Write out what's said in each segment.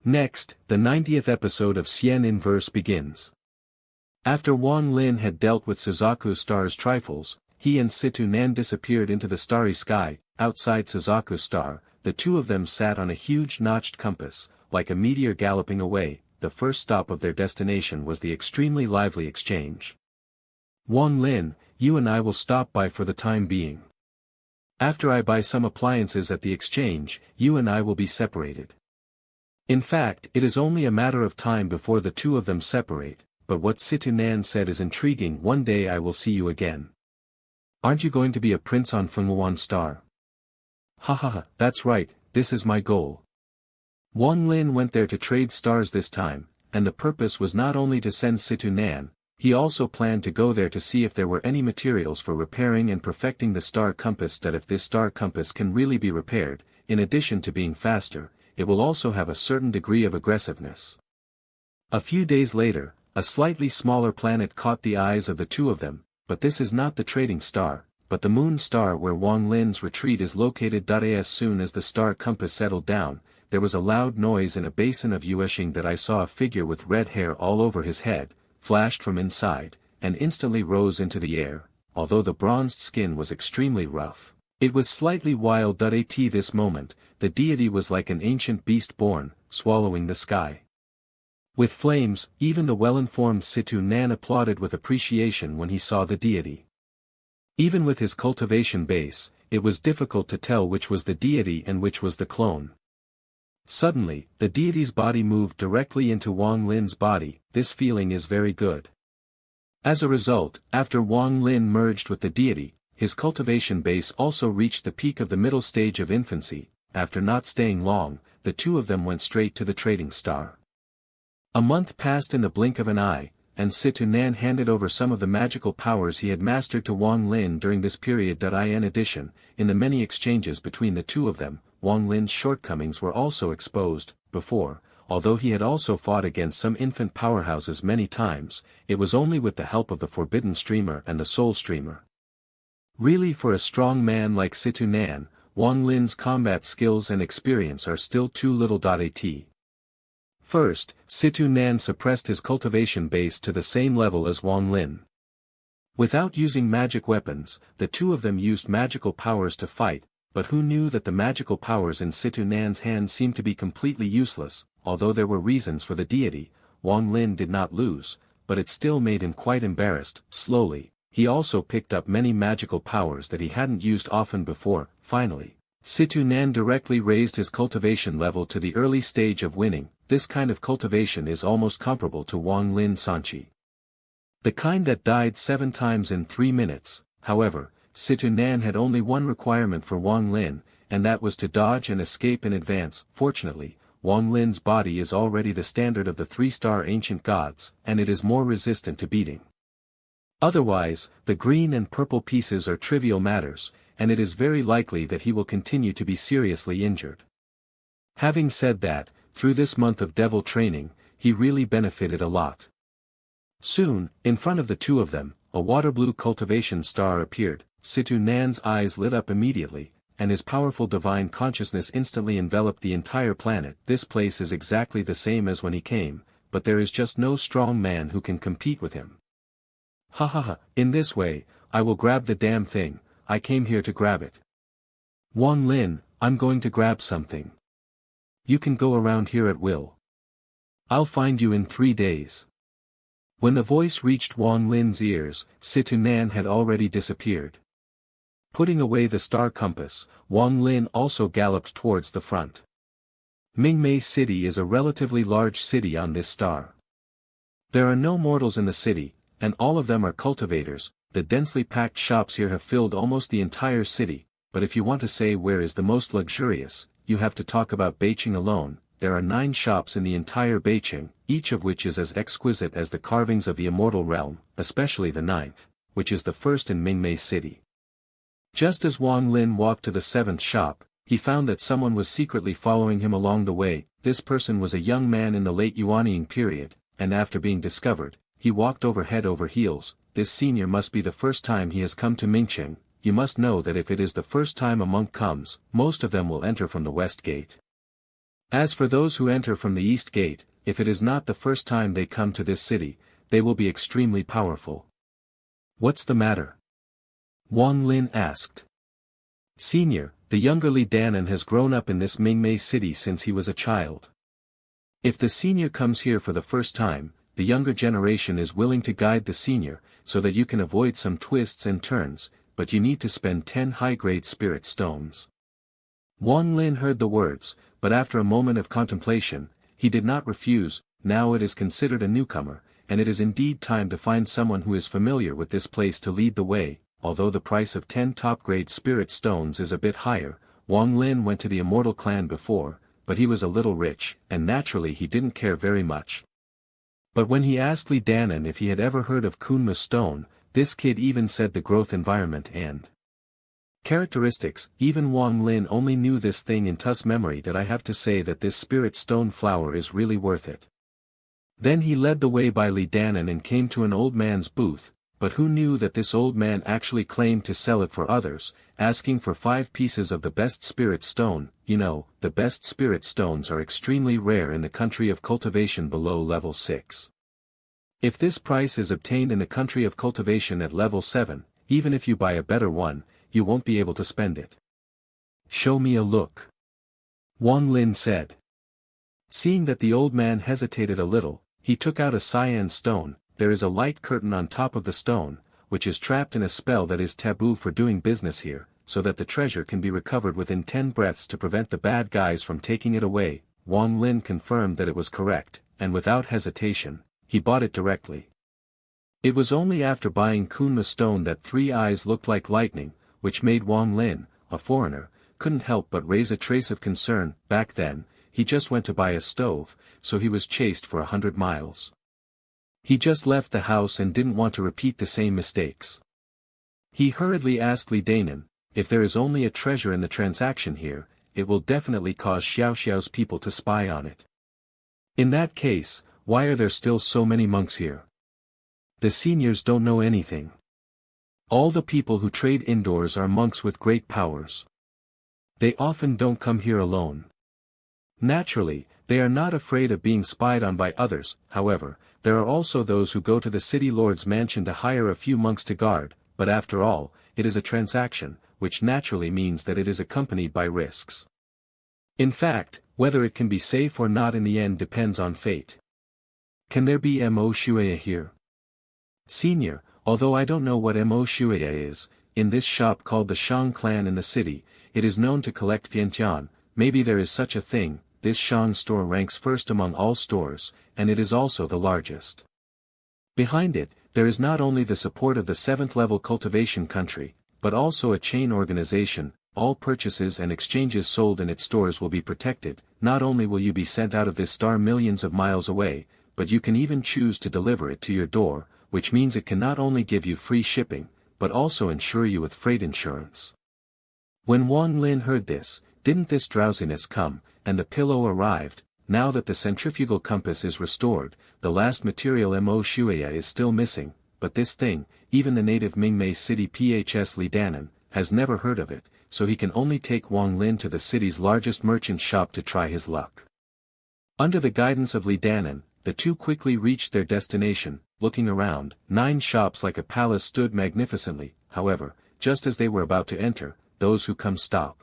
Next, the 90th episode of Xian Inverse begins. After Wang Lin had dealt with Suzaku's star's trifles, he and Situ Nan disappeared into the starry sky. Outside Suzaku's star, the two of them sat on a huge notched compass, like a meteor galloping away. The first stop of their destination was the extremely lively exchange. Wang Lin, you and I will stop by for the time being. After I buy some appliances at the exchange, you and I will be separated. In fact, it is only a matter of time before the two of them separate, but what Situ Nan said is intriguing. One day I will see you again. Aren't you going to be a prince on Fenghuan Star? Ha, that's right, this is my goal. Wang Lin went there to trade stars this time, and the purpose was not only to send Situ Nan, he also planned to go there to see if there were any materials for repairing and perfecting the star compass. That if this star compass can really be repaired, in addition to being faster, it will also have a certain degree of aggressiveness. A few days later, a slightly smaller planet caught the eyes of the two of them, but this is not the trading star, but the moon star where Wang Lin's retreat is located. As soon as the star compass settled down, there was a loud noise in a basin of Yueshing that I saw a figure with red hair all over his head, flashed from inside, and instantly rose into the air. Although the bronzed skin was extremely rough, it was slightly wild. At this moment, the deity was like an ancient beast born, swallowing the sky. With flames, even the well-informed Situ Nan applauded with appreciation when he saw the deity. Even with his cultivation base, it was difficult to tell which was the deity and which was the clone. Suddenly, the deity's body moved directly into Wang Lin's body. This feeling is very good. As a result, after Wang Lin merged with the deity, his cultivation base also reached the peak of the middle stage of infancy. After not staying long, the two of them went straight to the trading star. A month passed in the blink of an eye, and Situ Nan handed over some of the magical powers he had mastered to Wang Lin during this period. In addition, in the many exchanges between the two of them, Wang Lin's shortcomings were also exposed. Before, although he had also fought against some infant powerhouses many times, it was only with the help of the Forbidden Streamer and the Soul Streamer. Really, for a strong man like Situ Nan, Wang Lin's combat skills and experience are still too little. First, Situ Nan suppressed his cultivation base to the same level as Wang Lin. Without using magic weapons, the two of them used magical powers to fight, but who knew that the magical powers in Situ Nan's hands seemed to be completely useless. Although there were reasons for the deity, Wang Lin did not lose, but it still made him quite embarrassed. Slowly, he also picked up many magical powers that he hadn't used often before. Finally, Situ Nan directly raised his cultivation level to the early stage of winning. This kind of cultivation is almost comparable to Wang Lin Sanchi, the kind that died 7 times in 3 minutes. However, Situ Nan had only one requirement for Wang Lin, and that was to dodge and escape in advance. Fortunately, Wang Lin's body is already the standard of the 3-star ancient gods, and it is more resistant to beating. Otherwise, the green and purple pieces are trivial matters, and it is very likely that he will continue to be seriously injured. Having said that, through this month of devil training, he really benefited a lot. Soon, in front of the two of them, a water-blue cultivation star appeared. Situ Nan's eyes lit up immediately, and his powerful divine consciousness instantly enveloped the entire planet. This place is exactly the same as when he came, but there is just no strong man who can compete with him. Ha, in this way, I will grab the damn thing. I came here to grab it. Wang Lin, I'm going to grab something. You can go around here at will. I'll find you in 3 days. When the voice reached Wang Lin's ears, Situ Nan had already disappeared. Putting away the star compass, Wang Lin also galloped towards the front. Mingmei City is a relatively large city on this star. There are no mortals in the city, and all of them are cultivators. The densely packed shops here have filled almost the entire city, but if you want to say where is the most luxurious, you have to talk about Beiqing alone. There are 9 shops in the entire Beiqing, each of which is as exquisite as the carvings of the immortal realm, especially the 9th, which is the first in Mingmei City. Just as Wang Lin walked to the 7th shop, he found that someone was secretly following him along the way. This person was a young man in the late Yuanying period, and after being discovered, he walked over head over heels. This senior must be the first time he has come to Mingqing. You must know that if it is the first time a monk comes, most of them will enter from the west gate. As for those who enter from the east gate, if it is not the first time they come to this city, they will be extremely powerful. What's the matter? Wang Lin asked. Senior, the younger Li Danan has grown up in this Mingmei city since he was a child. If the senior comes here for the first time, the younger generation is willing to guide the senior, so that you can avoid some twists and turns, but you need to spend 10 high-grade spirit stones. Wang Lin heard the words, but after a moment of contemplation, he did not refuse. Now it is considered a newcomer, and it is indeed time to find someone who is familiar with this place to lead the way. Although the price of 10 top-grade spirit stones is a bit higher, Wang Lin went to the Immortal clan before, but he was a little rich, and naturally he didn't care very much. But when he asked Li Danan if he had ever heard of Kunma stone, this kid even said the growth environment and characteristics. Even Wang Lin only knew this thing in Tu's memory that I have to say that this spirit stone flower is really worth it. Then he led the way by Li Danan and came to an old man's booth, but who knew that this old man actually claimed to sell it for others, asking for 5 pieces of the best spirit stone. You know, the best spirit stones are extremely rare in the country of cultivation below level 6. If this price is obtained in the country of cultivation at level 7, even if you buy a better one, you won't be able to spend it. Show me a look. Wang Lin said. Seeing that the old man hesitated a little, he took out a cyan stone. There is a light curtain on top of the stone, which is trapped in a spell that is taboo for doing business here, so that the treasure can be recovered within 10 breaths to prevent the bad guys from taking it away. Wang Lin confirmed that it was correct, and without hesitation, he bought it directly. It was only after buying Kunma stone that 3 eyes looked like lightning, which made Wang Lin, a foreigner, couldn't help but raise a trace of concern. Back then, he just went to buy a stove, so he was chased for 100 miles. He just left the house and didn't want to repeat the same mistakes. He hurriedly asked Li Danan, if there is only a treasure in the transaction here, it will definitely cause Xiaoxiao's people to spy on it. In that case, why are there still so many monks here? The seniors don't know anything. All the people who trade indoors are monks with great powers. They often don't come here alone. Naturally, they are not afraid of being spied on by others. However, there are also those who go to the city lord's mansion to hire a few monks to guard, but after all, it is a transaction, which naturally means that it is accompanied by risks. In fact, whether it can be safe or not in the end depends on fate. Can there be Mo Shueya here? Senior, although I don't know what Mo Shueya is, in this shop called the Shang clan in the city, it is known to collect Piantian. Maybe there is such a thing. This Shang store ranks first among all stores, and it is also the largest. Behind it, there is not only the support of the 7th level cultivation country, but also a chain organization. All purchases and exchanges sold in its stores will be protected. Not only will you be sent out of this star millions of miles away, but you can even choose to deliver it to your door, which means it can not only give you free shipping, but also insure you with freight insurance. When Wang Lin heard this, didn't this drowsiness come, and the pillow arrived. Now that the centrifugal compass is restored, the last material Mo Shueya is still missing, but this thing, even the native Mingmei city PHS Li Danan, has never heard of it, so he can only take Wang Lin to the city's largest merchant shop to try his luck. Under the guidance of Li Danan, the two quickly reached their destination. Looking around, 9 shops like a palace stood magnificently. However, just as they were about to enter, those who come stop.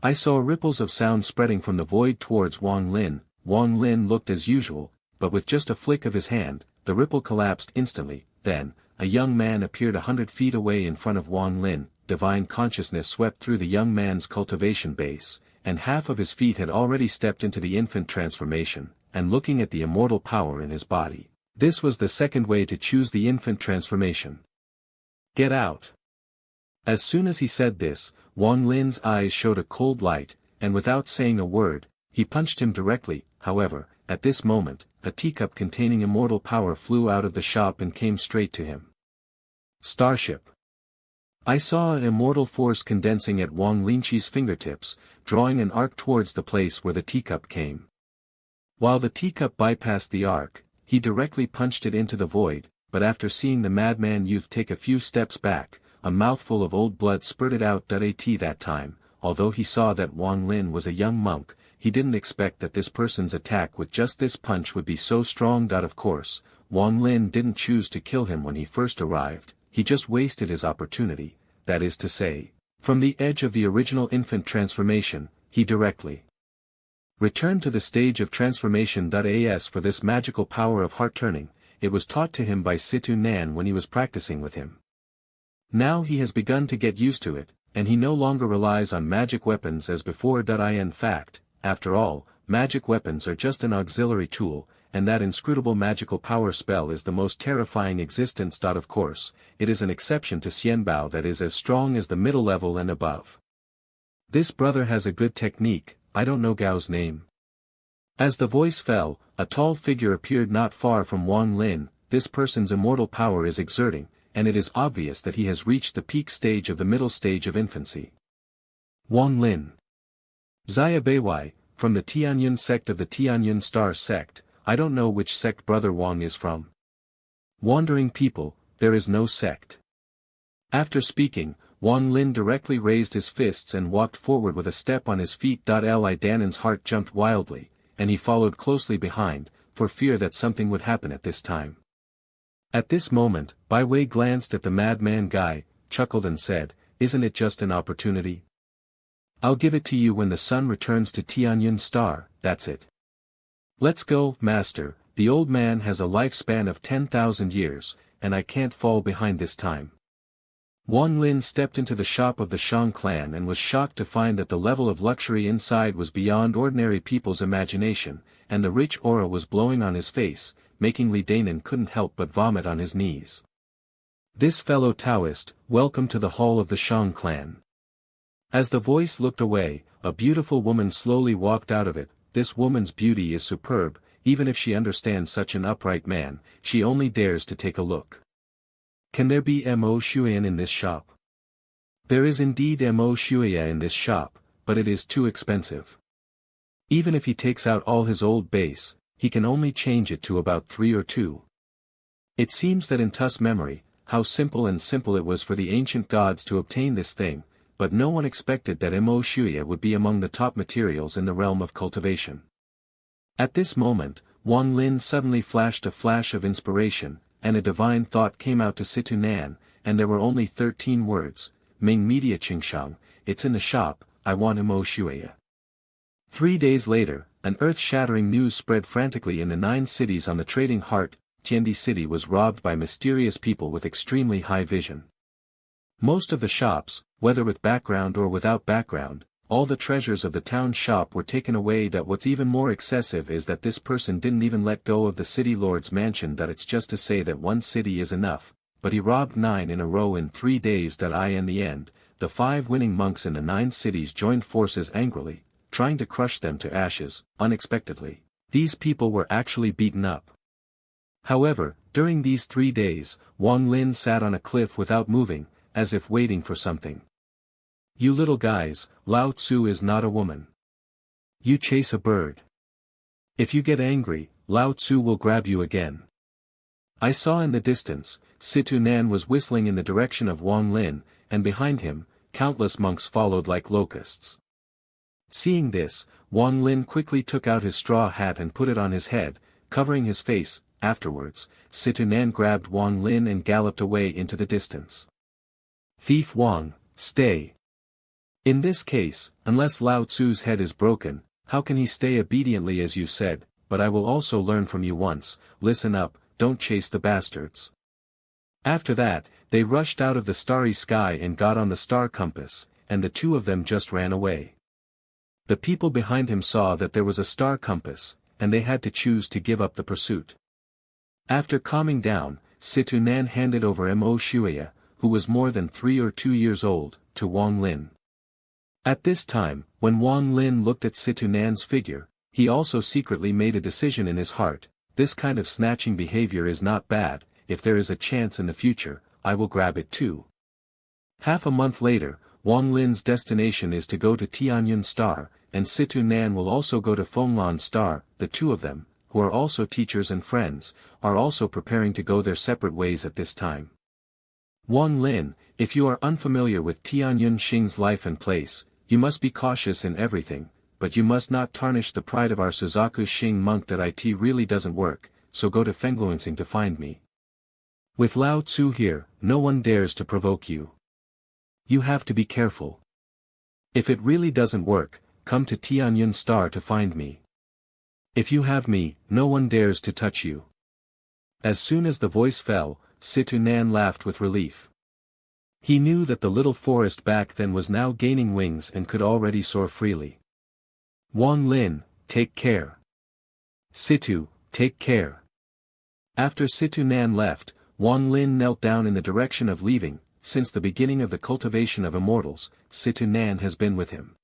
I saw ripples of sound spreading from the void towards Wang Lin. Wang Lin looked as usual, but with just a flick of his hand, the ripple collapsed instantly. Then, a young man appeared 100 feet away in front of Wang Lin. Divine consciousness swept through the young man's cultivation base, and half of his feet had already stepped into the infant transformation, and looking at the immortal power in his body. This was the second way to choose the infant transformation. Get out. As soon as he said this, Wang Lin's eyes showed a cold light, and without saying a word, he punched him directly. However, at this moment, a teacup containing immortal power flew out of the shop and came straight to him. Starship. I saw an immortal force condensing at Wang Linqi's fingertips, drawing an arc towards the place where the teacup came. While the teacup bypassed the arc, he directly punched it into the void, but after seeing the madman youth take a few steps back, a mouthful of old blood spurted out. At that time, although he saw that Wang Lin was a young monk, he didn't expect that this person's attack with just this punch would be so strong. Of course, Wang Lin didn't choose to kill him when he first arrived, he just wasted his opportunity, that is to say, from the edge of the original infant transformation, he directly returned to the stage of transformation. As for this magical power of heart turning, it was taught to him by Situ Nan when he was practicing with him. Now he has begun to get used to it, and he no longer relies on magic weapons as before. In fact, after all, magic weapons are just an auxiliary tool, and that inscrutable magical power spell is the most terrifying existence. Of course, it is an exception to Xianbao that is as strong as the middle level and above. This brother has a good technique, I don't know Gao's name. As the voice fell, a tall figure appeared not far from Wang Lin. This person's immortal power is exerting, and it is obvious that he has reached the peak stage of the middle stage of infancy. Wang Lin. Xia Beiwei, from the Tianyun sect of the Tianyun Star sect. I don't know which sect brother Wang is from. Wandering people, there is no sect. After speaking, Wang Lin directly raised his fists and walked forward with a step on his feet. Li Danan's heart jumped wildly, and he followed closely behind, for fear that something would happen at this time. At this moment, Bai Wei glanced at the madman guy, chuckled and said, "Isn't it just an opportunity? I'll give it to you when the sun returns to Tianyun Star, that's it. Let's go, master, the old man has a lifespan of 10,000 years, and I can't fall behind this time." Wang Lin stepped into the shop of the Shang clan and was shocked to find that the level of luxury inside was beyond ordinary people's imagination, and the rich aura was blowing on his face, making Li Danan couldn't help but vomit on his knees. "This fellow Taoist, welcome to the hall of the Shang clan." As the voice looked away, a beautiful woman slowly walked out of it. This woman's beauty is superb, even if she understands such an upright man, she only dares to take a look. "Can there be Mo Shuyan in this shop?" "There is indeed Mo Shuya in this shop, but it is too expensive. Even if he takes out all his old base, he can only change it to about 3 or 2. It seems that in Tu's memory, how simple it was for the ancient gods to obtain this thing, but no one expected that Mo Shuya would be among the top materials in the realm of cultivation." At this moment, Wang Lin suddenly flashed a flash of inspiration, and a divine thought came out to Situ Nan, and there were only 13 words, "Ming Media Qingshang, it's in the shop, I want Mo Shuya." 3 days later, an earth-shattering news spread frantically in the 9 cities on the trading heart. Tiandi City was robbed by mysterious people with extremely high vision. Most of the shops, whether with background or without background, all the treasures of the town shop were taken away. What's even more excessive is that this person didn't even let go of the city lord's mansion. It's just to say that 1 city is enough, but he robbed 9 in a row in 3 days. In the end, the 5 winning monks in the 9 cities joined forces angrily, trying to crush them to ashes. Unexpectedly, these people were actually beaten up. However, during these 3 days, Wang Lin sat on a cliff without moving, as if waiting for something. "You little guys, Lao Tzu is not a woman. You chase a bird. If you get angry, Lao Tzu will grab you again." I saw in the distance, Situ Nan was whistling in the direction of Wang Lin, and behind him, countless monks followed like locusts. Seeing this, Wang Lin quickly took out his straw hat and put it on his head, covering his face. Afterwards, Situ Nan grabbed Wang Lin and galloped away into the distance. "Thief Wang, stay. In this case, unless Lao Tzu's head is broken, how can he stay obediently as you said? But I will also learn from you once, listen up, don't chase the bastards." After that, they rushed out of the starry sky and got on the star compass, and the 2 of them just ran away. The people behind him saw that there was a star compass, and they had to choose to give up the pursuit. After calming down, Situ Nan handed over Mo Shuya, who was more than 3 or 2 years old, to Wang Lin. At this time, when Wang Lin looked at Situ Nan's figure, he also secretly made a decision in his heart: this kind of snatching behavior is not bad, if there is a chance in the future, I will grab it too. Half a month later, Wang Lin's destination is to go to Tianyun Star, and Situ Nan will also go to Fenglan Star. The 2 of them, who are also teachers and friends, are also preparing to go their separate ways at this time. Wang Lin, if you are unfamiliar with Tianyun Xing's life and place, you must be cautious in everything. but you must not tarnish the pride of our Suzaku Xing monk that it really doesn't work, so go to Fengluansing to find me. With Lao Tzu here, no one dares to provoke you. You have to be careful. If it really doesn't work, come to Tianyun Star to find me. If you have me, no one dares to touch you. As soon as the voice fell, Situ Nan laughed with relief. He knew that the little forest back then was now gaining wings and could already soar freely. Wang Lin, take care. Situ, take care. After Situ Nan left, Wang Lin knelt down in the direction of leaving. Since the beginning of the cultivation of immortals, Situ Nan has been with him.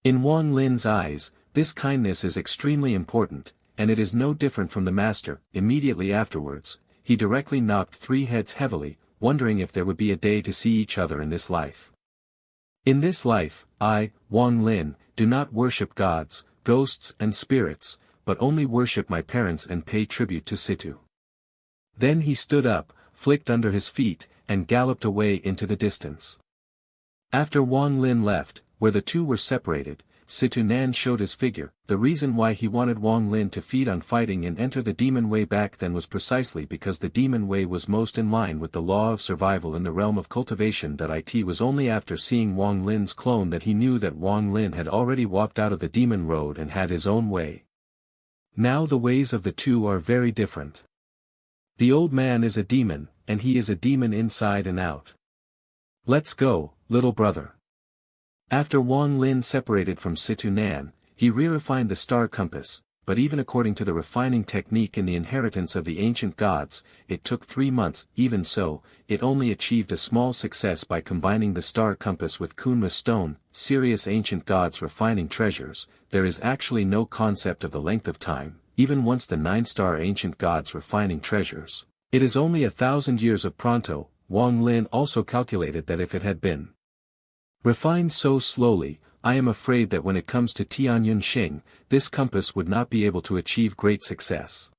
In Wang Lin's eyes, this kindness is extremely important, and it is no different from the master. Immediately afterwards, he directly knocked 3 heads heavily, wondering if there would be a day to see each other in this life. In this life, I, Wang Lin, do not worship gods, ghosts and spirits, but only worship my parents and pay tribute to Situ. Then he stood up, flicked under his feet, and galloped away into the distance. After Wang Lin left, where the two were separated, Situ Nan showed his figure. The reason why he wanted Wang Lin to feed on fighting and enter the demon way back then was precisely because the demon way was most in line with the law of survival in the realm of cultivation. It was only after seeing Wang Lin's clone that he knew that Wang Lin had already walked out of the demon road and had his own way. Now the ways of the two are very different. The old man is a demon, and he is a demon inside and out. Let's go, little brother. After Wang Lin separated from Situ Nan, he re-refined the star compass, but even according to the refining technique in the inheritance of the ancient gods, it took 3 months. Even so, it only achieved a small success by combining the star compass with Kunma stone, serious ancient gods refining treasures. There is actually no concept of the length of time, even once the 9-star ancient gods refining treasures. It is only 1,000 years of pronto. Wang Lin also calculated that if it had been refined so slowly, I am afraid that when it comes to Tianyun Xing, this compass would not be able to achieve great success.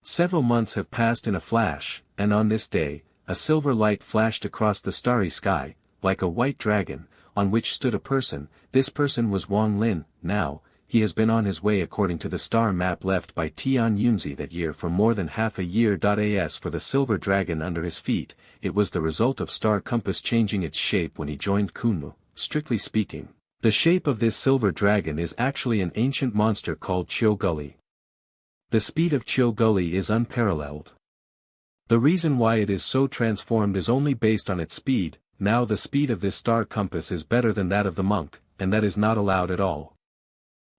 Several months have passed in a flash, and on this day, a silver light flashed across the starry sky, like a white dragon, on which stood a person. This person was Wang Lin. Now, he has been on his way according to the star map left by Tian Yunzi that year for more than half a year. As for the silver dragon under his feet, it was the result of star compass changing its shape when he joined Kunmu. Strictly speaking, the shape of this silver dragon is actually an ancient monster called Chiu Gully. The speed of Chiu Gully is unparalleled. The reason why it is so transformed is only based on its speed. Now the speed of this star compass is better than that of the monk, and that is not allowed at all.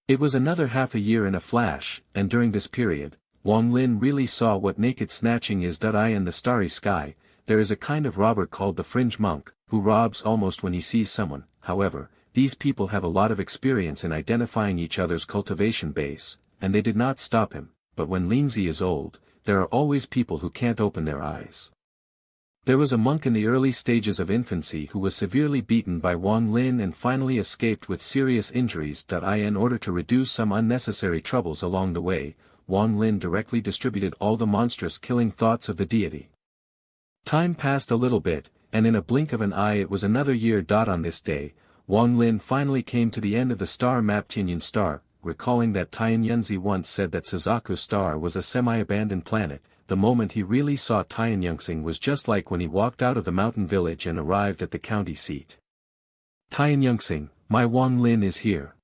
It was another half a year in a flash, and during this period, Wang Lin really saw what naked snatching is. In the starry sky, there is a kind of robber called the fringe monk, who robs almost when he sees someone. However, these people have a lot of experience in identifying each other's cultivation base, and they did not stop him. But when Linzi is old, there are always people who can't open their eyes. There was a monk in the early stages of infancy who was severely beaten by Wang Lin and finally escaped with serious injuries. In order to reduce some unnecessary troubles along the way, Wang Lin directly distributed all the monstrous killing thoughts of the deity. Time passed a little bit, and in a blink of an eye it was another year. On this day, Wang Lin finally came to the end of the star map Tianyun Star, recalling that Tian Yunzi once said that Suzaku Star was a semi-abandoned planet. The moment he really saw Tianyunxing was just like when he walked out of the mountain village and arrived at the county seat. Tianyunxing, my Wang Lin is here.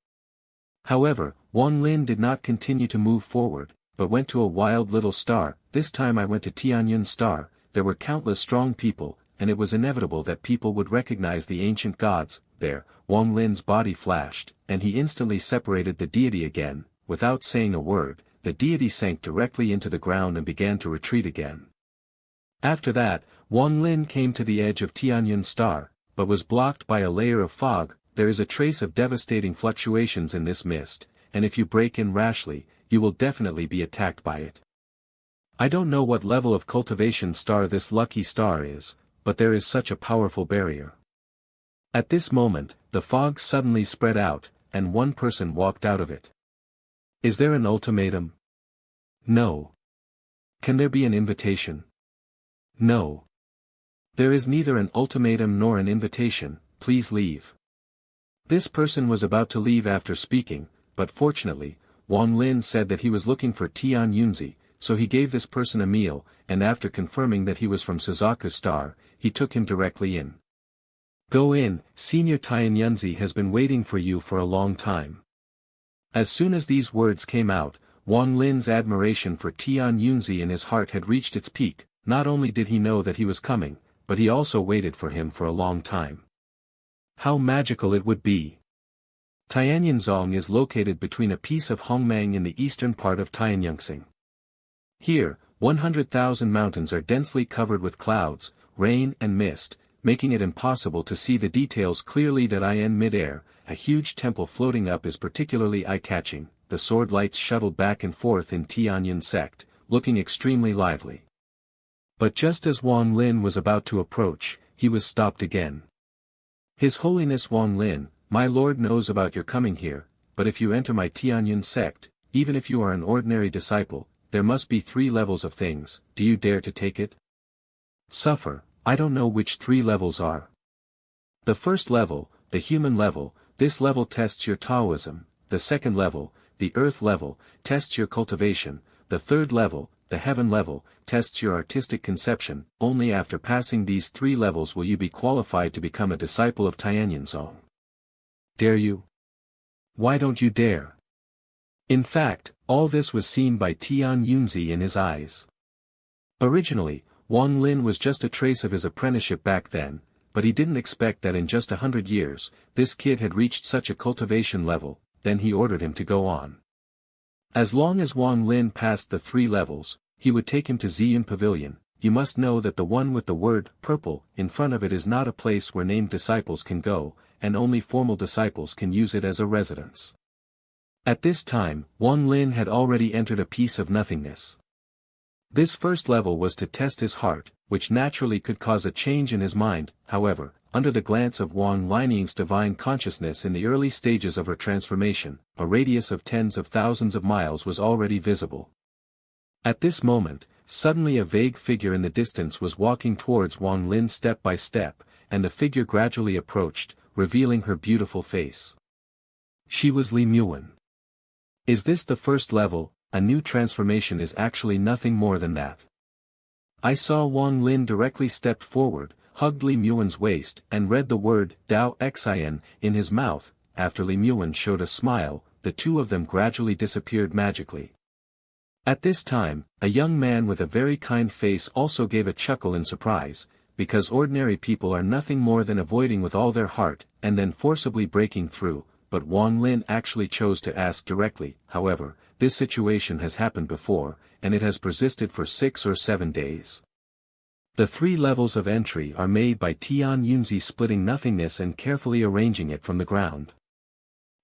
However, Wang Lin did not continue to move forward, but went to a wild little star. This time I went to Tianyun Star. There were countless strong people, and it was inevitable that people would recognize the ancient gods. There, Wang Lin's body flashed, and he instantly separated the deity again. Without saying a word, the deity sank directly into the ground and began to retreat again. After that, Wang Lin came to the edge of Tianyun Star, but was blocked by a layer of fog. There is a trace of devastating fluctuations in this mist, and if you break in rashly, you will definitely be attacked by it. I don't know what level of cultivation star this lucky star is, but there is such a powerful barrier. At this moment, the fog suddenly spread out, and one person walked out of it. Is there an ultimatum? No. Can there be an invitation? No. There is neither an ultimatum nor an invitation. Please leave. This person was about to leave after speaking, but fortunately, Wang Lin said that he was looking for Tian Yunzi, so he gave this person a meal, and after confirming that he was from Suzaku's star, he took him directly in. Go in, Senior Tian Yunzi has been waiting for you for a long time. As soon as these words came out, Wang Lin's admiration for Tian Yunzi in his heart had reached its peak. Not only did he know that he was coming, but he also waited for him for a long time. How magical it would be! Tianyunzong is located between a piece of Hongmeng in the eastern part of Tianyunsing. Here, 100,000 mountains are densely covered with clouds, rain and mist, making it impossible to see the details clearly. In mid-air, a huge temple floating up is particularly eye-catching. The sword lights shuttled back and forth in Tianyun sect, looking extremely lively. But just as Wang Lin was about to approach, he was stopped again. His Holiness Wang Lin, my lord knows about your coming here, but if you enter my Tianyun sect, even if you are an ordinary disciple, there must be 3 levels of things. Do you dare to take it? Suffer, I don't know which 3 levels are. The first level, the human level, this level tests your Taoism. The second level, the earth level, tests your cultivation. The third level, the heaven level, tests your artistic conception. Only after passing these 3 levels will you be qualified to become a disciple of Tianyunzong. Dare you? Why don't you dare? In fact, all this was seen by Tian Yunzi in his eyes. Originally, Wang Lin was just a trace of his apprenticeship back then, but he didn't expect that in just 100 years, this kid had reached such a cultivation level. Then he ordered him to go on. As long as Wang Lin passed the 3 levels, he would take him to Ziyun Pavilion. You must know that the one with the word purple in front of it is not a place where named disciples can go, and only formal disciples can use it as a residence. At this time, Wang Lin had already entered a piece of nothingness. This first level was to test his heart, which naturally could cause a change in his mind. However, under the glance of Wang Lining's divine consciousness in the early stages of her transformation, a radius of tens of thousands of miles was already visible. At this moment, suddenly a vague figure in the distance was walking towards Wang Lin step by step, and the figure gradually approached, revealing her beautiful face. She was Li Muwen. Is this the first level? A new transformation is actually nothing more than that. I saw Wang Lin directly stepped forward, hugged Li Muwen's waist and read the word Dao Xin in his mouth. After Li Muwen showed a smile, the two of them gradually disappeared magically. At this time, a young man with a very kind face also gave a chuckle in surprise, because ordinary people are nothing more than avoiding with all their heart, and then forcibly breaking through, but Wang Lin actually chose to ask directly. However, this situation has happened before, and it has persisted for 6 or 7 days. The 3 levels of entry are made by Tian Yunzi splitting nothingness and carefully arranging it from the ground.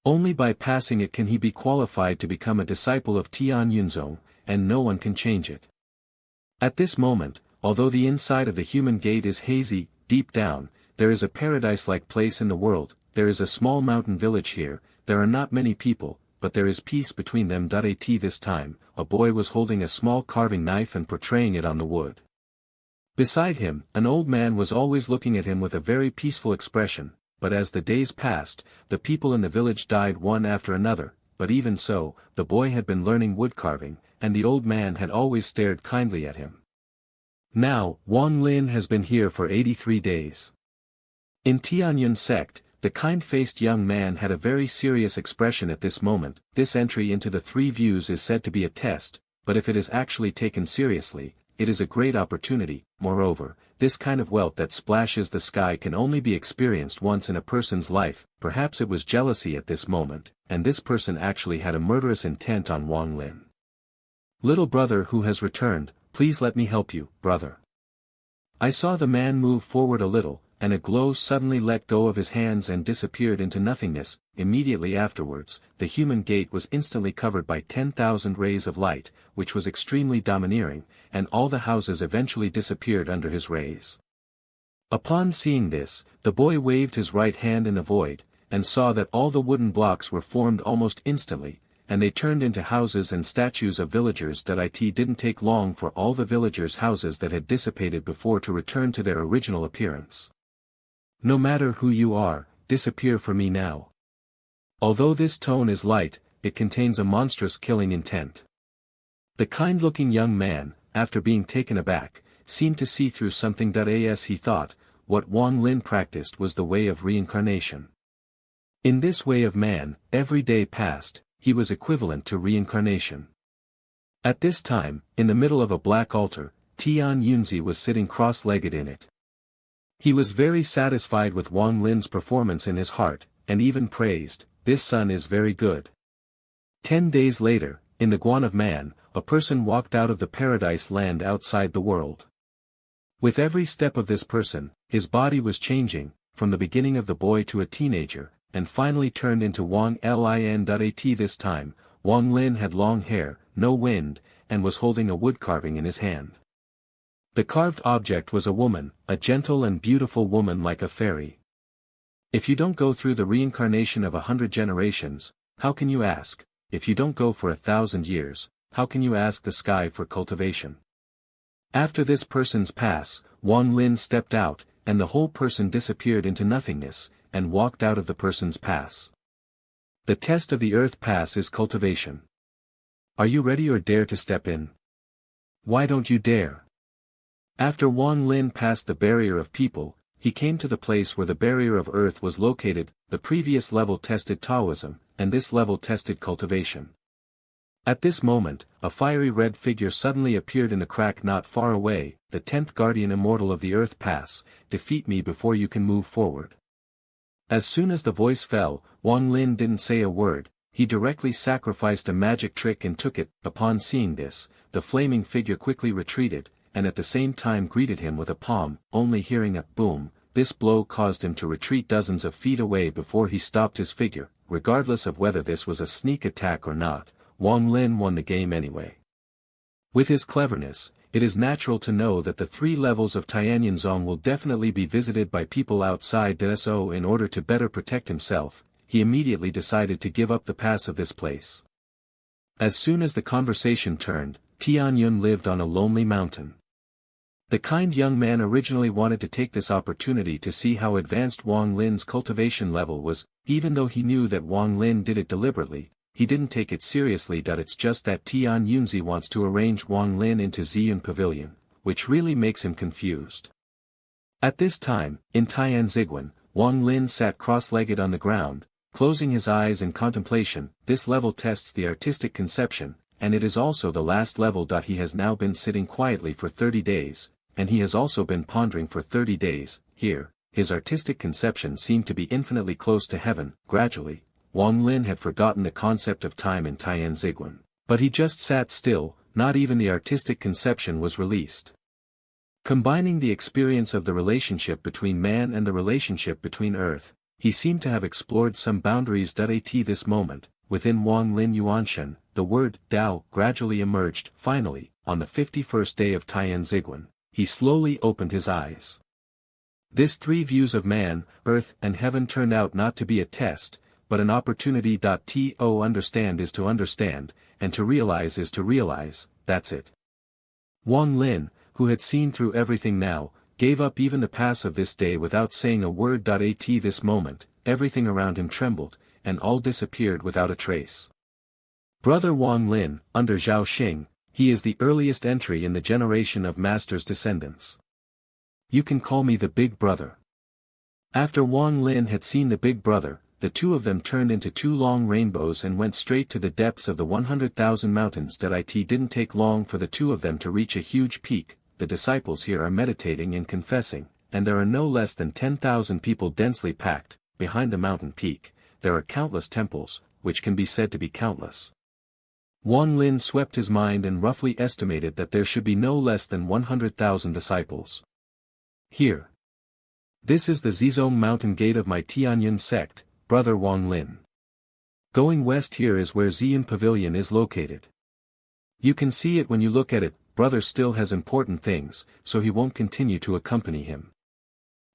Only by passing it can he be qualified to become a disciple of Tian Yunzong, and no one can change it. At this moment, although the inside of the human gate is hazy, deep down, there is a paradise-like place in the world. There is a small mountain village here. There are not many people, but there is peace between them. At this time, a boy was holding a small carving knife and portraying it on the wood. Beside him, an old man was always looking at him with a very peaceful expression, but as the days passed, the people in the village died one after another, but even so, the boy had been learning wood carving, and the old man had always stared kindly at him. Now, Wang Lin has been here for 83 days. In Tianyun sect, the kind-faced young man had a very serious expression at this moment. This entry into the 3 views is said to be a test, but if it is actually taken seriously, it is a great opportunity. Moreover, this kind of wealth that splashes the sky can only be experienced once in a person's life. Perhaps it was jealousy at this moment, and this person actually had a murderous intent on Wang Lin. Little brother who has returned, please let me help you, brother. I saw the man move forward a little, and a glow suddenly let go of his hands and disappeared into nothingness. Immediately afterwards, the human gate was instantly covered by 10,000 rays of light, which was extremely domineering, and all the houses eventually disappeared under his rays. Upon seeing this, the boy waved his right hand in the void, and saw that all the wooden blocks were formed almost instantly, and they turned into houses and statues of villagers. It didn't take long for all the villagers' houses that had dissipated before to return to their original appearance. No matter who you are, disappear for me now. Although this tone is light, it contains a monstrous killing intent. The kind-looking young man, after being taken aback, seemed to see through something. As he thought, what Wang Lin practiced was the way of reincarnation. In this way of man, every day passed, he was equivalent to reincarnation. At this time, in the middle of a black altar, Tian Yunzi was sitting cross-legged in it. He was very satisfied with Wang Lin's performance in his heart, and even praised, "This son is very good." 10 days later, in the Guan of man, a person walked out of the paradise land outside the world. With every step of this person, his body was changing, from the beginning of the boy to a teenager, and finally turned into Wang Lin. At this time, Wang Lin had long hair, no wind, and was holding a wood carving in his hand. The carved object was a woman, a gentle and beautiful woman like a fairy. If you don't go through the reincarnation of 100 generations, how can you ask? If you don't go for 1,000 years, how can you ask the sky for cultivation? After this person's pass, Wang Lin stepped out, and the whole person disappeared into nothingness, and walked out of the person's pass. The test of the earth pass is cultivation. Are you ready or dare to step in? Why don't you dare? After Wang Lin passed the barrier of people, he came to the place where the barrier of earth was located. The previous level tested Taoism, and this level tested cultivation. At this moment, a fiery red figure suddenly appeared in the crack not far away. "The 10th guardian immortal of the earth pass, defeat me before you can move forward." As soon as the voice fell, Wang Lin didn't say a word, he directly sacrificed a magic trick and took it. Upon seeing this, the flaming figure quickly retreated, and at the same time greeted him with a palm. Only hearing a boom, this blow caused him to retreat dozens of feet away before he stopped his figure. Regardless of whether this was a sneak attack or not, Wang Lin won the game anyway. With his cleverness, it is natural to know that the 3 levels of Tianyunzong will definitely be visited by people outside. So in order to better protect himself, he immediately decided to give up the pass of this place. As soon as the conversation turned, Tianyun lived on a lonely mountain. The kind young man originally wanted to take this opportunity to see how advanced Wang Lin's cultivation level was. Even though he knew that Wang Lin did it deliberately, he didn't take it seriously. It's just that Tian Yunzi wants to arrange Wang Lin into Ziyun Pavilion, which really makes him confused. At this time, in Tianziguan, Wang Lin sat cross-legged on the ground, closing his eyes in contemplation. This level tests the artistic conception, and it is also the last level. He has now been sitting quietly for 30 days, and he has also been pondering for 30 days. Here, his artistic conception seemed to be infinitely close to heaven. Gradually, Wang Lin had forgotten the concept of time in Tianziguan, but he just sat still. Not even the artistic conception was released. Combining the experience of the relationship between man and the relationship between earth, he seemed to have explored some boundaries. At this moment, within Wang Lin Yuanshan, the word Dao gradually emerged. Finally, on the 51st day of Tianziguan, he slowly opened his eyes. This 3 views of man, earth, and heaven turned out not to be a test, but an opportunity. To understand is to understand, and to realize is to realize. That's it. Wang Lin, who had seen through everything now, gave up even the pass of this day without saying a word. At this moment, everything around him trembled, and all disappeared without a trace. Brother Wang Lin, under Zhao Xing, he is the earliest entry in the generation of Master's descendants. You can call me the Big Brother. After Wang Lin had seen the Big Brother, the 2 of them turned into 2 long rainbows and went straight to the depths of the 100,000 mountains. It didn't take long for the 2 of them to reach a huge peak. The disciples here are meditating and confessing, and there are no less than 10,000 people densely packed. Behind the mountain peak, there are countless temples, which can be said to be countless. Wang Lin swept his mind and roughly estimated that there should be no less than 100,000 disciples. Here. This is the Zizong mountain gate of my Tianyun sect, Brother Wang Lin. Going west here is where Ziyun Pavilion is located. You can see it when you look at it. Brother still has important things, so he won't continue to accompany him.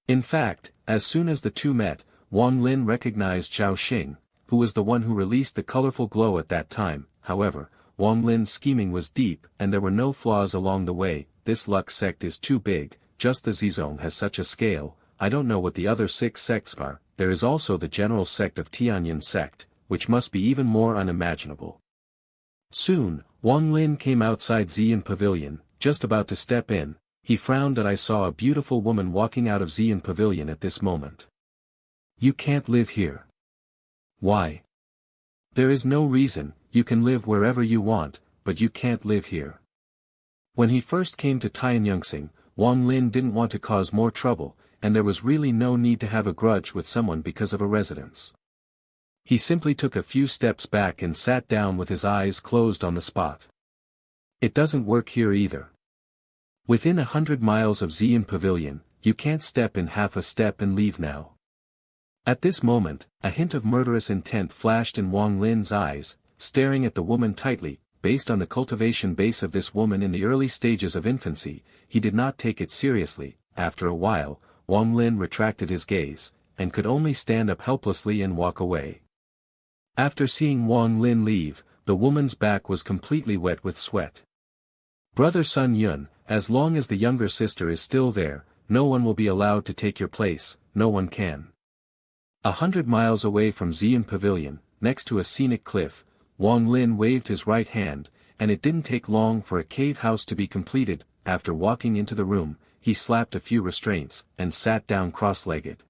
In fact, as soon as the 2 met, Wang Lin recognized Zhao Xing, who was the one who released the colorful glow at that time. However, Wang Lin's scheming was deep and there were no flaws along the way. This Lux sect is too big, just the Zizong has such a scale. I don't know what the other 6 sects are. there is also the general sect of Tianyin sect, which must be even more unimaginable. Soon, Wang Lin came outside Xian Pavilion, just about to step in. He frowned that I saw a beautiful woman walking out of Xian Pavilion at this moment. You can't live here. Why? There is no reason. You can live wherever you want, but you can't live here. When he first came to Tianyangxing, Wang Lin didn't want to cause more trouble, and there was really no need to have a grudge with someone because of a residence. He simply took a few steps back and sat down with his eyes closed on the spot. It doesn't work here either. Within 100 miles of Xian Pavilion, you can't step in half a step and leave now. At this moment, a hint of murderous intent flashed in Wang Lin's eyes, staring at the woman tightly. Based on the cultivation base of this woman in the early stages of infancy, he did not take it seriously. After a while, Wang Lin retracted his gaze, and could only stand up helplessly and walk away. After seeing Wang Lin leave, the woman's back was completely wet with sweat. Brother Sun Yun, as long as the younger sister is still there, no one will be allowed to take your place, no one can. 100 miles away from Xian Pavilion, next to a scenic cliff, Wang Lin waved his right hand, and it didn't take long for a cave house to be completed. After walking into the room, he slapped a few restraints, and sat down cross-legged.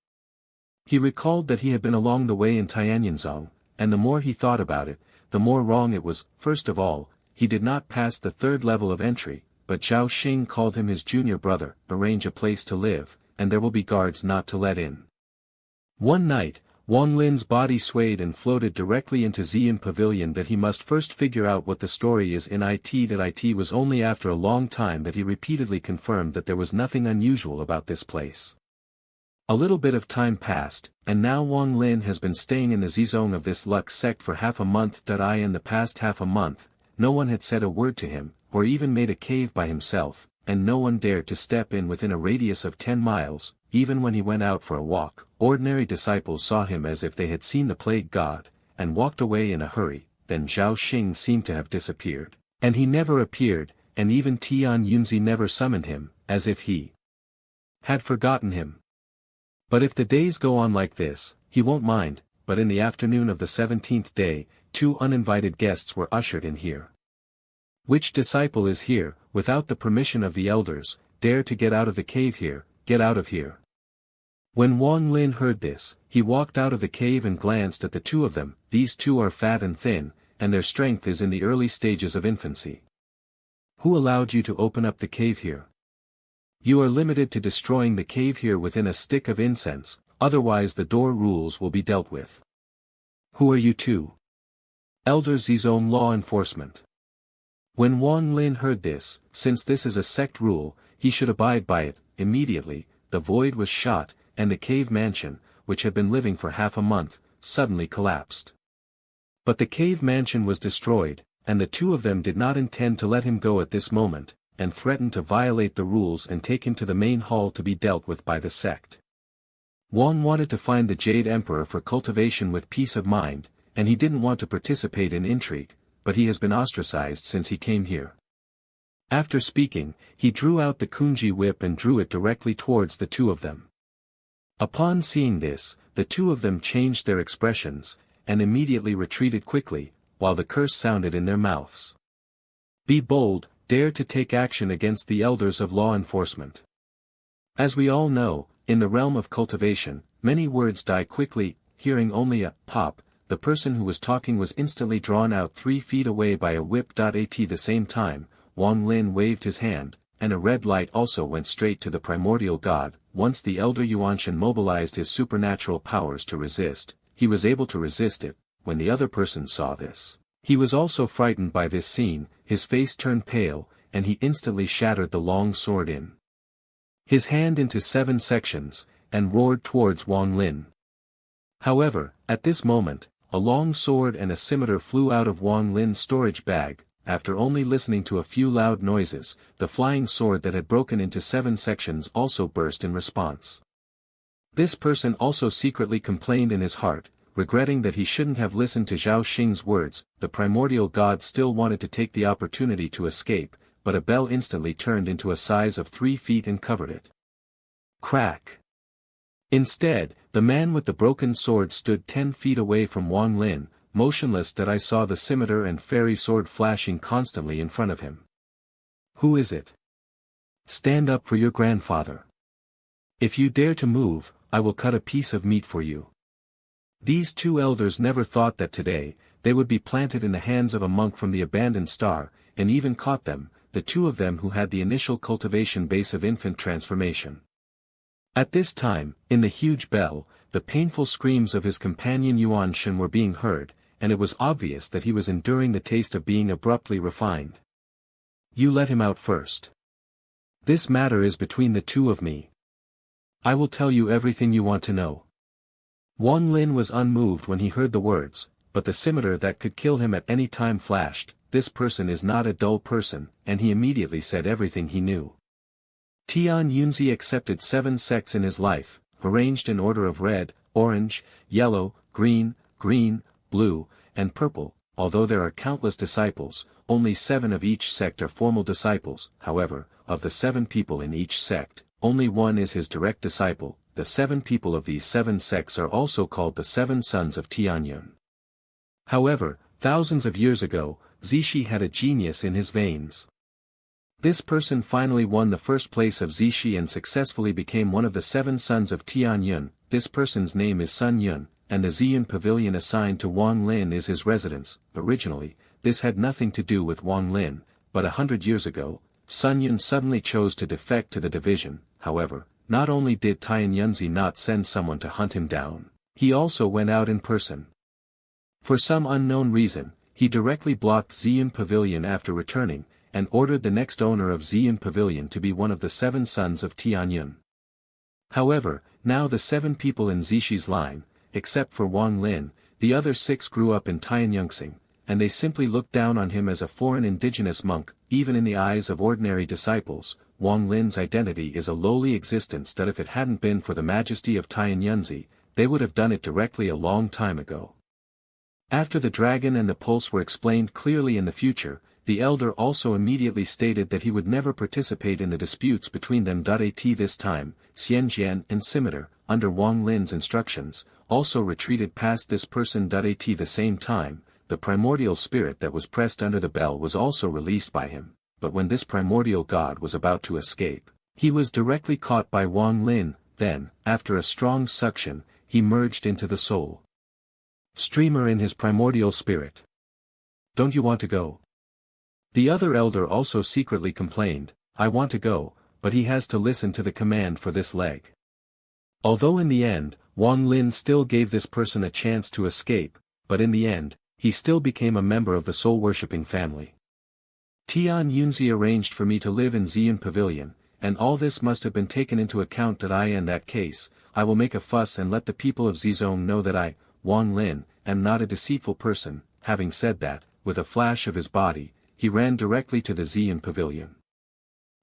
He recalled that he had been along the way in Tianyangzong, and the more he thought about it, the more wrong it was. First of all, he did not pass the third level of entry, but Zhao Xing called him his junior brother. Arrange a place to live, and there will be guards not to let in. One night, Wang Lin's body swayed and floated directly into Xian Pavilion. That he must first figure out what the story is in it. That it was only after a long time that he repeatedly confirmed that there was nothing unusual about this place. A little bit of time passed, and now Wang Lin has been staying in the Zizong of this Lux sect for half a month. In the past half a month, no one had said a word to him, or even made a cave by himself, and no one dared to step in within a radius of 10 miles, even when he went out for a walk. Ordinary disciples saw him as if they had seen the plague god, and walked away in a hurry. Then Zhao Xing seemed to have disappeared, and he never appeared, and even Tian Yunzi never summoned him, as if he had forgotten him. But if the days go on like this, he won't mind. But in the afternoon of the 17th day, 2 uninvited guests were ushered in here. Which disciple is here, without the permission of the elders, dare to get out of the cave here? Get out of here. When Wang Lin heard this, he walked out of the cave and glanced at the 2 of them. These 2 are fat and thin, and their strength is in the early stages of infancy. Who allowed you to open up the cave here? You are limited to destroying the cave here within a stick of incense, otherwise the door rules will be dealt with. Who are you 2? Elder Zizong Law Enforcement. When Wang Lin heard this, since this is a sect rule, he should abide by it. Immediately, the void was shot, and the cave mansion, which had been living for half a month, suddenly collapsed. But the cave mansion was destroyed, and the 2 of them did not intend to let him go at this moment, and threatened to violate the rules and take him to the main hall to be dealt with by the sect. Wang wanted to find the Jade Emperor for cultivation with peace of mind, and he didn't want to participate in intrigue, but he has been ostracized since he came here. After speaking, he drew out the Kunji whip and drew it directly towards the 2 of them. Upon seeing this, the 2 of them changed their expressions, and immediately retreated quickly, while the curse sounded in their mouths. Be bold, dare to take action against the elders of law enforcement. As we all know, in the realm of cultivation, many words die quickly. Hearing only a pop, the person who was talking was instantly drawn out 3 feet away by a whip. At the same time, Wang Lin waved his hand, and a red light also went straight to the primordial god. Once the elder Yuanshan mobilized his supernatural powers to resist, he was able to resist it. When the other person saw this, he was also frightened by this scene. His face turned pale, and he instantly shattered the long sword in his hand into 7 sections, and roared towards Wang Lin. However, at this moment, a long sword and a scimitar flew out of Wang Lin's storage bag. After only listening to a few loud noises, the flying sword that had broken into 7 sections also burst in response. This person also secretly complained in his heart, regretting that he shouldn't have listened to Zhao Xing's words. The primordial god still wanted to take the opportunity to escape, but a bell instantly turned into a size of 3 feet and covered it. Crack! Instead, the man with the broken sword stood 10 feet away from Wang Lin, motionless that I saw the scimitar and fairy sword flashing constantly in front of him. Who is it? Stand up for your grandfather. If you dare to move, I will cut a piece of meat for you. These two elders never thought that today, they would be planted in the hands of a monk from the abandoned star, and even caught them, the two of them who had the initial cultivation base of infant transformation. At this time, in the huge bell, the painful screams of his companion Yuan Shen were being heard, and it was obvious that he was enduring the taste of being abruptly refined. You let him out first. This matter is between the two of me. I will tell you everything you want to know. Wang Lin was unmoved when he heard the words, but the scimitar that could kill him at any time flashed. This person is not a dull person, and he immediately said everything he knew. Tian Yunzi accepted 7 sects in his life, arranged in order of red, orange, yellow, green, blue, and purple. Although there are countless disciples, only 7 of each sect are formal disciples. However, of the 7 people in each sect, only one is his direct disciple. The 7 people of these 7 sects are also called the 7 sons of Tianyun. However, thousands of years ago, Zishi had a genius in his veins. This person finally won the first place of Zishi and successfully became one of the 7 sons of Tianyun. This person's name is Sun Yun, and the Ziyun pavilion assigned to Wang Lin is his residence. Originally, this had nothing to do with Wang Lin, but 100 years ago, Sun Yun suddenly chose to defect to the division. However, not only did Tian Yunzi not send someone to hunt him down, he also went out in person. For some unknown reason, he directly blocked Ziyun Pavilion after returning, and ordered the next owner of Ziyun Pavilion to be one of the 7 sons of Tianyun. However, now the 7 people in Zishi's line, except for Wang Lin, the other 6 grew up in Tianyunxing, and they simply looked down on him as a foreign indigenous monk. Even in the eyes of ordinary disciples, Wang Lin's identity is a lowly existence that if it hadn't been for the majesty of Tianyunzi, they would have done it directly a long time ago. After the dragon and the pulse were explained clearly in the future, the elder also immediately stated that he would never participate in the disputes between them. At this time, Xianjian and Scimitar, under Wang Lin's instructions, also retreated past this person. At the same time, the primordial spirit that was pressed under the bell was also released by him, but when this primordial god was about to escape, he was directly caught by Wang Lin. Then, after a strong suction, he merged into the soul streamer in his primordial spirit. Don't you want to go? The other elder also secretly complained, I want to go, but he has to listen to the command for this leg. Although in the end, Wang Lin still gave this person a chance to escape, but in the end, he still became a member of the soul-worshipping family. Tian Yunzi arranged for me to live in Ziyun Pavilion, and all this must have been taken into account. In that case, I will make a fuss and let the people of Zizong know that I, Wang Lin, am not a deceitful person. Having said that, with a flash of his body, he ran directly to the Ziyun Pavilion.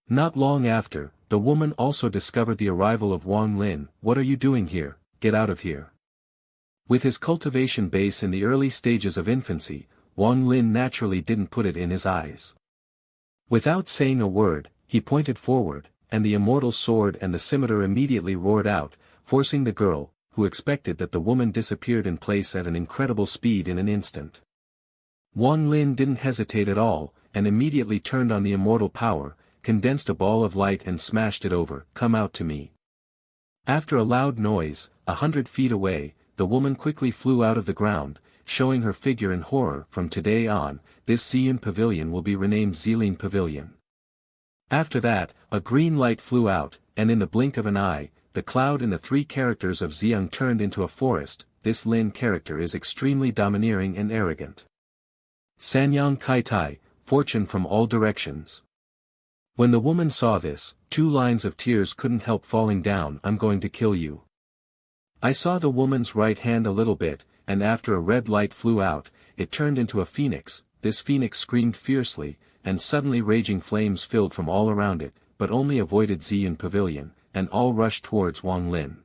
Not long after, the woman also discovered the arrival of Wang Lin. What are you doing here? Get out of here. With his cultivation base in the early stages of infancy, Wang Lin naturally didn't put it in his eyes. Without saying a word, he pointed forward, and the immortal sword and the scimitar immediately roared out, forcing the girl, who expected that the woman disappeared in place at an incredible speed in an instant. Wang Lin didn't hesitate at all, and immediately turned on the immortal power, condensed a ball of light and smashed it over. Come out to me. After a loud noise, 100 feet away, the woman quickly flew out of the ground, showing her figure in horror. From today on, this Ziyun Pavilion will be renamed Zilin Pavilion. After that, a green light flew out, and in the blink of an eye, the cloud and the 3 characters of Ziyang turned into a forest. This Lin character is extremely domineering and arrogant. Sanyang Kaitai, fortune from all directions. When the woman saw this, 2 lines of tears couldn't help falling down. I'm going to kill you. I saw the woman's right hand a little bit, and after a red light flew out, it turned into a phoenix. This phoenix screamed fiercely, and suddenly raging flames filled from all around it, but only avoided Ziyun Pavilion, and all rushed towards Wang Lin.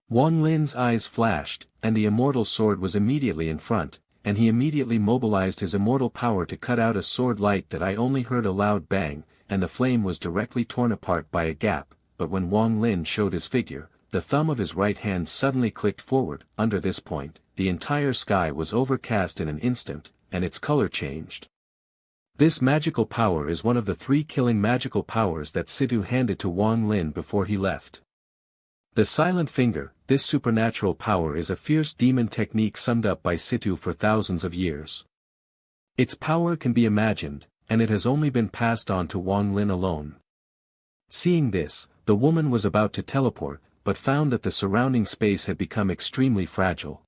Wang Lin's eyes flashed, and the immortal sword was immediately in front, and he immediately mobilized his immortal power to cut out a sword light. That I only heard a loud bang, and the flame was directly torn apart by a gap, but when Wang Lin showed his figure, the thumb of his right hand suddenly clicked forward. Under this point, the entire sky was overcast in an instant, and its color changed. This magical power is one of the 3 killing magical powers that Situ handed to Wang Lin before he left. The Silent Finger, this supernatural power is a fierce demon technique summed up by Situ for thousands of years. Its power can be imagined, and it has only been passed on to Wang Lin alone. Seeing this, the woman was about to teleport, but found that the surrounding space had become extremely fragile.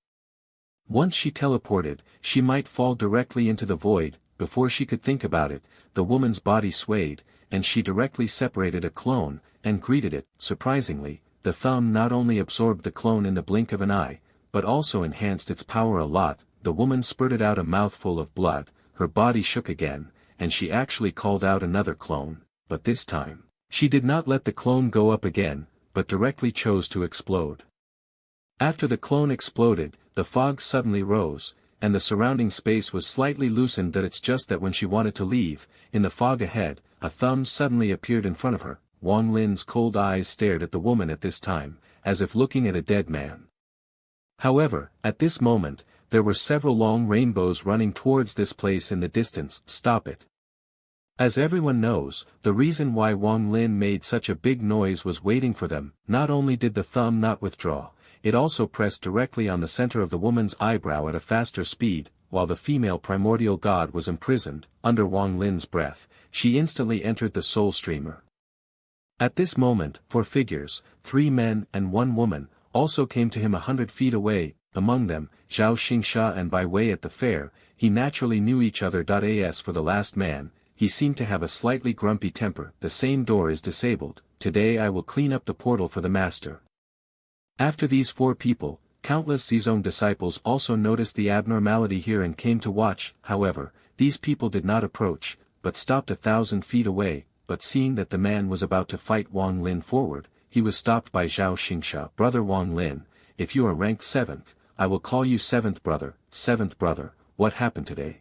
Once she teleported, she might fall directly into the void. Before she could think about it, the woman's body swayed, and she directly separated a clone, and greeted it. Surprisingly, the thumb not only absorbed the clone in the blink of an eye, but also enhanced its power a lot. The woman spurted out a mouthful of blood, her body shook again, and she actually called out another clone, but this time, she did not let the clone go up again, but directly chose to explode. After the clone exploded, the fog suddenly rose, and the surrounding space was slightly loosened. It's just that when she wanted to leave, in the fog ahead, a thumb suddenly appeared in front of her. Wang Lin's cold eyes stared at the woman at this time, as if looking at a dead man. However, at this moment, there were several long rainbows running towards this place in the distance. Stop it. As everyone knows, the reason why Wang Lin made such a big noise was waiting for them. Not only did the thumb not withdraw, it also pressed directly on the center of the woman's eyebrow at a faster speed. While the female primordial god was imprisoned, under Wang Lin's breath, she instantly entered the soul streamer. At this moment, 4 figures, 3 men and 1 woman, also came to him 100 feet away, among them, Zhao Xingsha, and by way at the fair, he naturally knew each other. As for the last man, he seemed to have a slightly grumpy temper. The same door is disabled. Today I will clean up the portal for the master. After these 4 people, countless Zizong disciples also noticed the abnormality here and came to watch. However, these people did not approach, but stopped 1,000 feet away. But seeing that the man was about to fight Wang Lin forward, he was stopped by Zhao Xingsha. Brother Wang Lin, if you are ranked 7th, I will call you 7th brother. 7th brother, what happened today?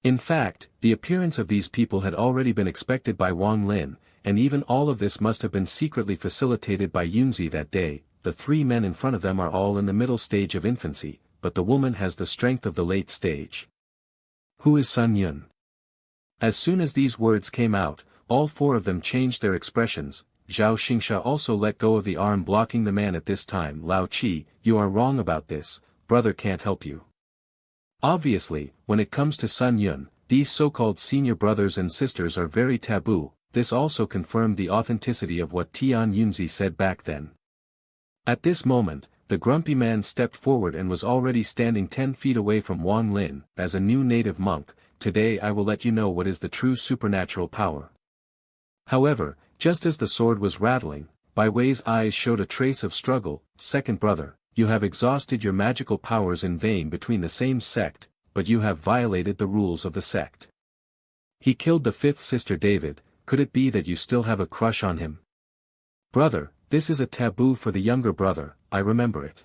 In fact, the appearance of these people had already been expected by Wang Lin, and even all of this must have been secretly facilitated by Yunzi that day. The 3 men in front of them are all in the middle stage of infancy, but the woman has the strength of the late stage. Who is Sun Yun? As soon as these words came out, all 4 of them changed their expressions. Zhao Xingsha also let go of the arm blocking the man at this time. Lao Qi, you are wrong about this, brother can't help you. Obviously, when it comes to Sun Yun, these so-called senior brothers and sisters are very taboo. This also confirmed the authenticity of what Tian Yunzi said back then. At this moment, the grumpy man stepped forward and was already standing 10 feet away from Wang Lin. As a new native monk, today I will let you know what is the true supernatural power. However, just as the sword was rattling, Bai Wei's eyes showed a trace of struggle. Second brother, you have exhausted your magical powers in vain between the same sect, but you have violated the rules of the sect. He killed the 5th sister David. Could it be that you still have a crush on him? Brother, this is a taboo for the younger brother, I remember it.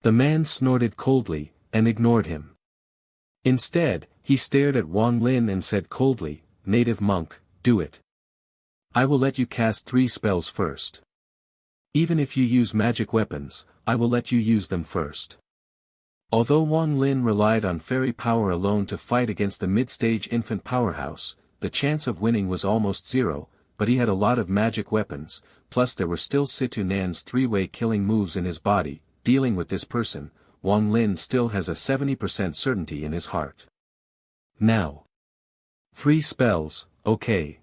The man snorted coldly, and ignored him. Instead, he stared at Wang Lin and said coldly, native monk, do it. I will let you cast 3 spells first. Even if you use magic weapons, I will let you use them first. Although Wang Lin relied on fairy power alone to fight against the mid-stage infant powerhouse, the chance of winning was almost 0, but he had a lot of magic weapons, plus there were still Situ Nan's 3-way killing moves in his body. Dealing with this person, Wang Lin still has a 70% certainty in his heart. Now. 3 spells, okay.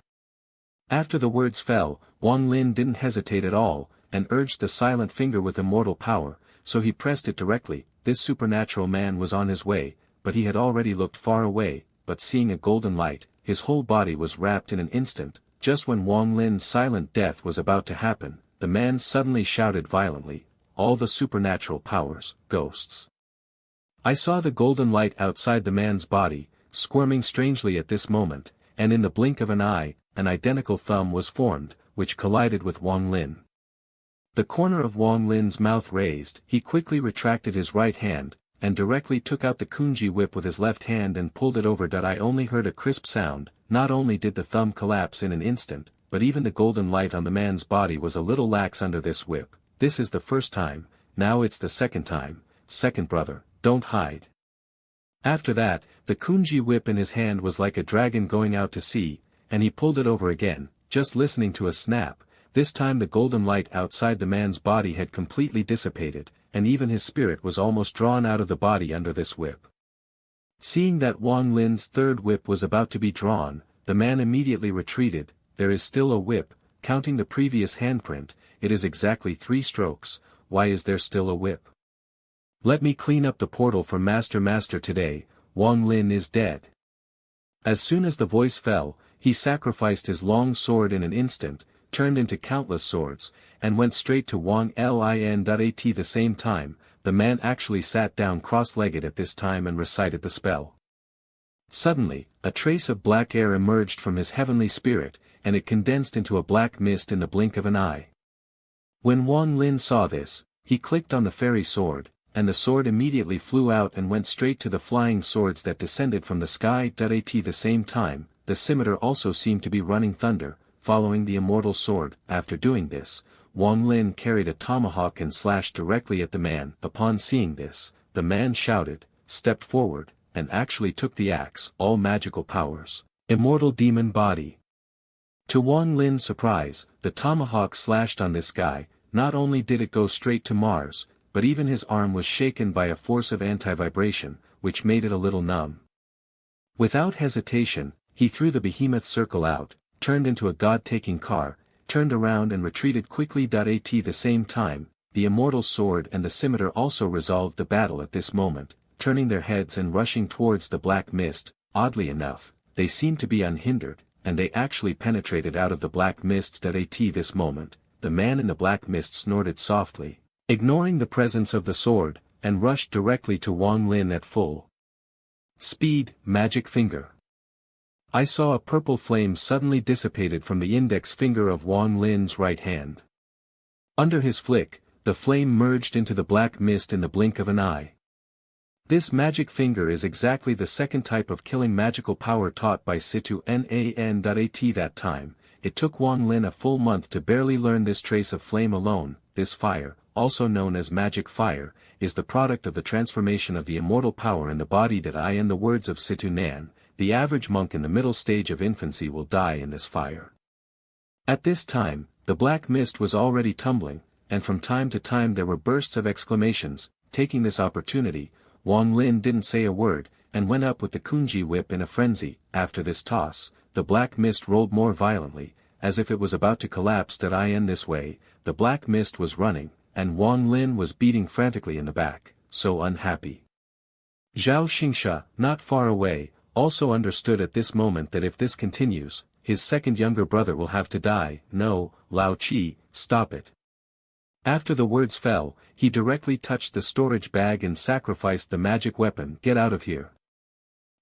After the words fell, Wang Lin didn't hesitate at all, and urged the silent finger with immortal power, so he pressed it directly. This supernatural man was on his way, but he had already looked far away, but seeing a golden light, his whole body was wrapped in an instant. Just when Wang Lin's silent death was about to happen, the man suddenly shouted violently, all the supernatural powers, ghosts. I saw the golden light outside the man's body, squirming strangely at this moment, and in the blink of an eye, an identical thumb was formed, which collided with Wang Lin. The corner of Wang Lin's mouth raised, he quickly retracted his right hand, and directly took out the kunji whip with his left hand and pulled it over. I only heard a crisp sound. Not only did the thumb collapse in an instant, but even the golden light on the man's body was a little lax under this whip. this is the first time, now it's the second time, second brother, don't hide. After that, the Kunji whip in his hand was like a dragon going out to sea, and he pulled it over again, just listening to a snap. This time the golden light outside the man's body had completely dissipated, and even his spirit was almost drawn out of the body under this whip. Seeing that Wang Lin's third whip was about to be drawn, the man immediately retreated. There is still a whip, counting the previous handprint, it is exactly 3 strokes, why is there still a whip? Let me clean up the portal for Master today, Wang Lin is dead. As soon as the voice fell, he sacrificed his long sword in an instant, turned into countless swords, and went straight to Wang Lin. At the same time, the man actually sat down cross-legged at this time and recited the spell. Suddenly, a trace of black air emerged from his heavenly spirit, and it condensed into a black mist in the blink of an eye. When Wang Lin saw this, he clicked on the fairy sword, and the sword immediately flew out and went straight to the flying swords that descended from the sky. At the same time, the scimitar also seemed to be running thunder, following the immortal sword. After doing this, Wang Lin carried a tomahawk and slashed directly at the man. Upon seeing this, the man shouted, stepped forward, and actually took the axe. All magical powers, immortal demon body. To Wang Lin's surprise, the tomahawk slashed on this guy. Not only did it go straight to Mars, but even his arm was shaken by a force of anti-vibration, which made it a little numb. Without hesitation, he threw the behemoth circle out, turned into a god-taking car, turned around and retreated quickly. At the same time, the immortal sword and the scimitar also resolved the battle at this moment, turning their heads and rushing towards the black mist. Oddly enough, they seemed to be unhindered, and they actually penetrated out of the black mist. At this moment, the man in the black mist snorted softly, ignoring the presence of the sword, and rushed directly to Wang Lin at full speed. Magic finger. I saw a purple flame suddenly dissipated from the index finger of Wang Lin's right hand. Under his flick, the flame merged into the black mist in the blink of an eye. This magic finger is exactly the second type of killing magical power taught by Situ Nan. At that time, it took Wang Lin a full month to barely learn this trace of flame alone. This fire, also known as magic fire, is the product of the transformation of the immortal power in the body. In the words of Situ Nan, the average monk in the middle stage of infancy will die in this fire. At this time, the black mist was already tumbling, and from time to time there were bursts of exclamations. Taking this opportunity, Wang Lin didn't say a word, and went up with the Kunji whip in a frenzy. After this toss, the black mist rolled more violently, as if it was about to collapse. In this way, the black mist was running, and Wang Lin was beating frantically in the back, so unhappy. Zhao Xingsha, not far away, also understood at this moment that if this continues, his second younger brother will have to die. No, Lao Qi, stop it. After the words fell, he directly touched the storage bag and sacrificed the magic weapon. Get out of here.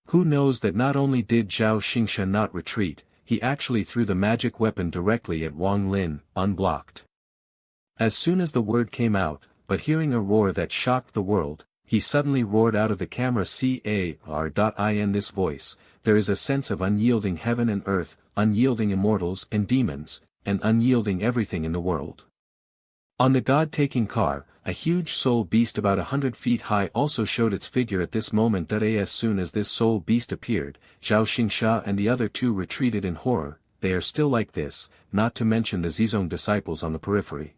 Who knows that not only did Zhao Xingsha not retreat, he actually threw the magic weapon directly at Wang Lin, unblocked. As soon as the word came out, but hearing a roar that shocked the world, he suddenly roared out of the camera, "Car." In this voice, there is a sense of unyielding heaven and earth, unyielding immortals and demons, and unyielding everything in the world. On the god-taking car, a huge soul beast about 100 feet high also showed its figure at this moment. As soon as this soul beast appeared, Zhao Xingsha and the other two retreated in horror. They are still like this, not to mention the Zizong disciples on the periphery.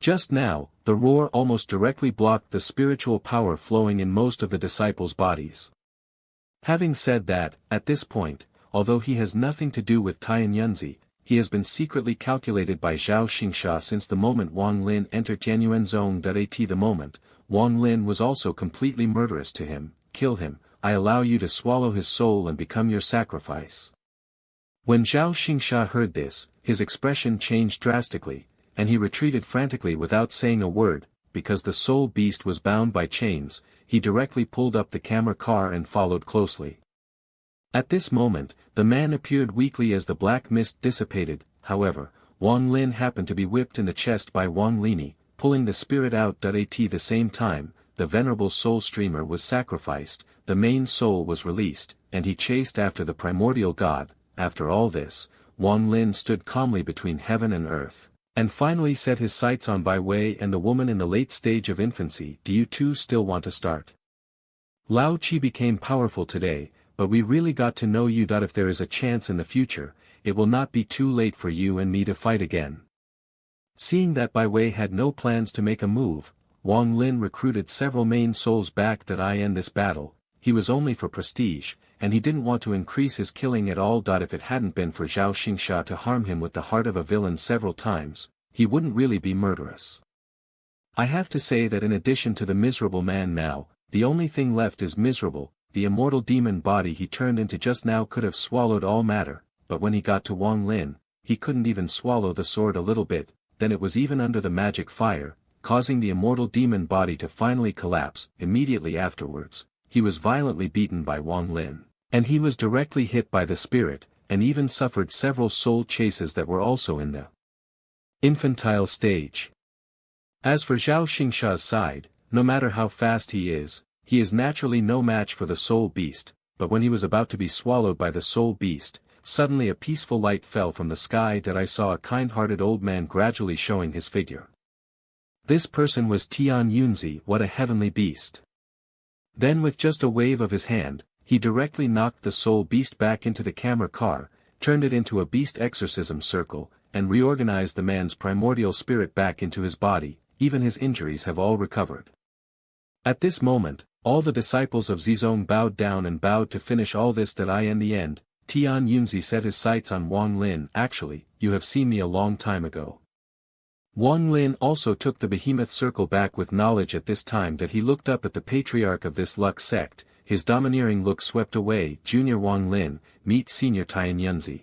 Just now, the roar almost directly blocked the spiritual power flowing in most of the disciples' bodies. Having said that, at this point, although he has nothing to do with Tianyunzi, he has been secretly calculated by Zhao Xingsha since the moment Wang Lin entered Tianyuan Zone. The moment, Wang Lin was also completely murderous to him. Kill him, I allow you to swallow his soul and become your sacrifice. When Zhao Xingsha heard this, his expression changed drastically, and he retreated frantically without saying a word. Because the soul beast was bound by chains, he directly pulled up the camera car and followed closely. At this moment, the man appeared weakly as the black mist dissipated. However, Wang Lin happened to be whipped in the chest by Wang Lini, pulling the spirit out. At the same time, the venerable soul streamer was sacrificed, the main soul was released, and he chased after the primordial god. After all this, Wang Lin stood calmly between heaven and earth, And finally set his sights on Bai Wei and the woman in the late stage of infancy. Do you two still want to start? Lao Chi became powerful today, but we really got to know you. If there is a chance in the future, it will not be too late for you and me to fight again. Seeing that Bai Wei had no plans to make a move, Wang Lin recruited several main souls back. That I end this battle, he was only for prestige, and he didn't want to increase his killing at all. If it hadn't been for Zhao Xingsha to harm him with the heart of a villain several times, he wouldn't really be murderous. I have to say that in addition to the miserable man now, the only thing left is miserable. The immortal demon body he turned into just now could have swallowed all matter, but when he got to Wang Lin, he couldn't even swallow the sword a little bit. Then it was even under the magic fire, causing the immortal demon body to finally collapse. Immediately afterwards, he was violently beaten by Wang Lin, and he was directly hit by the spirit, and even suffered several soul chases that were also in the infantile stage. As for Zhao Xingsha's side, no matter how fast he is naturally no match for the soul beast, but when he was about to be swallowed by the soul beast, suddenly a peaceful light fell from the sky. That I saw a kind-hearted old man gradually showing his figure. This person was Tian Yunzi. What a heavenly beast! Then with just a wave of his hand, he directly knocked the soul beast back into the camera car, turned it into a beast exorcism circle, and reorganized the man's primordial spirit back into his body. Even his injuries have all recovered. At this moment, all the disciples of Zizong bowed down and bowed to finish all this. That I in the end, Tian Yunzi set his sights on Wang Lin. Actually, you have seen me a long time ago. Wang Lin also took the behemoth circle back with knowledge at this time. That he looked up at the patriarch of this Lux sect, his domineering look swept away. Junior Wang Lin, meet Senior Tian Yunzi.